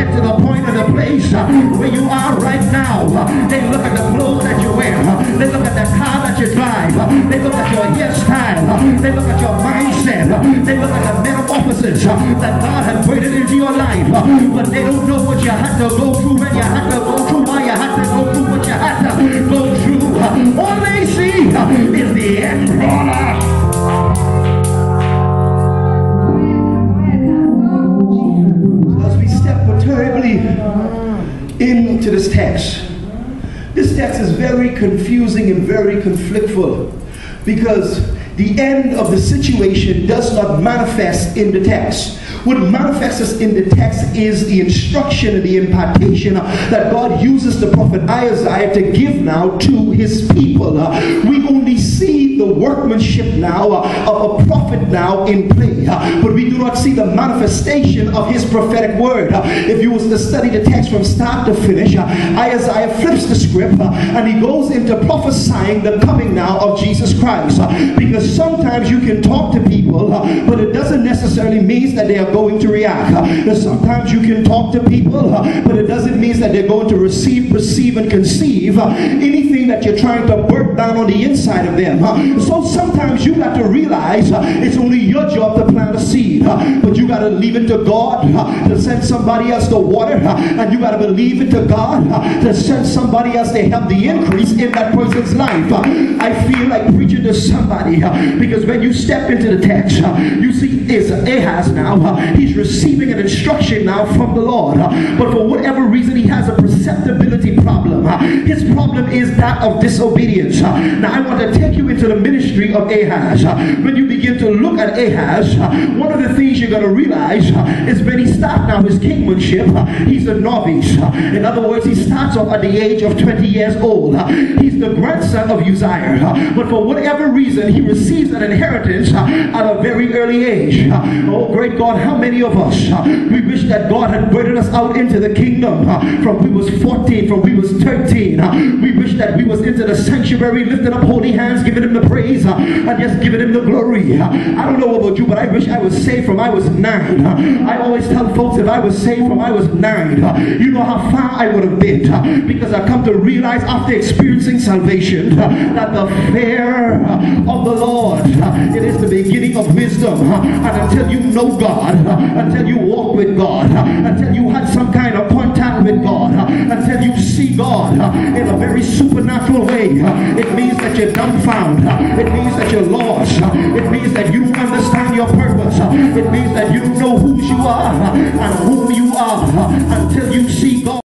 get to the point of the place where you are right now. They look at the clothes that you wear. They look at the car that you drive. They look at your hairstyle. They look at your mindset. They look at the metamorphosis that God has created into your life. But they don't know what you had to go through, when you had to go through, why you had to go through what you had to go through. All they see is the end product. As we step terribly into this text is very confusing and very conflictful, because the end of the situation does not manifest in the text. What manifests in the text is the instruction and the impartation that God uses the prophet Isaiah to give now to his people. We only see the workmanship now of a prophet now in play, but we do not see the manifestation of his prophetic word. If you was to study the text from start to finish, Isaiah flips the script and he goes into prophesying the coming now of Jesus Christ. Because sometimes you can talk to people, but it doesn't necessarily mean that they are going to react. Sometimes you can talk to people, but it doesn't mean that they're going to receive, perceive, and conceive anything that you're trying to birth down on the inside of them. So sometimes you got to realize it's only your job to plant a seed, but you got to leave it to God to send somebody else to water, and you got to believe it to God to send somebody else to help the increase in that person's life. I feel like preaching to somebody, because when you step into the text, you see is Ahaz now. He's receiving an instruction now from the Lord, but for whatever reason he has a perceptibility problem. His problem is that of disobedience. Now I want to take you into the ministry of Ahaz. When you begin to look at Ahaz, one of the things you're going to realize is when he starts now his kingmanship, he's a novice. In other words, he starts off at the age of 20 years old. He's the grandson of Uzziah, but for whatever reason he receives an inheritance at a very early age. Oh great God, how many of us we wish that God had birthed us out into the kingdom from we was 14, from we was 13. We wish that we was into the sanctuary lifting up holy hands, giving him the praise and just giving him the glory. I don't know about you, but I wish I was saved from I was 9. I always tell folks, if I was saved from I was 9, you know how far I would have been, because I come to realize after experiencing salvation that the fear of the Lord, it is the beginning of wisdom. And until you know God, until you walk with God, until you had some kind of contact with God, until you see God in a very supernatural way, it means that you're dumbfounded. It means that you're lost. It means that you don't understand your purpose. It means that you don't know who you are and whom you are until you see God.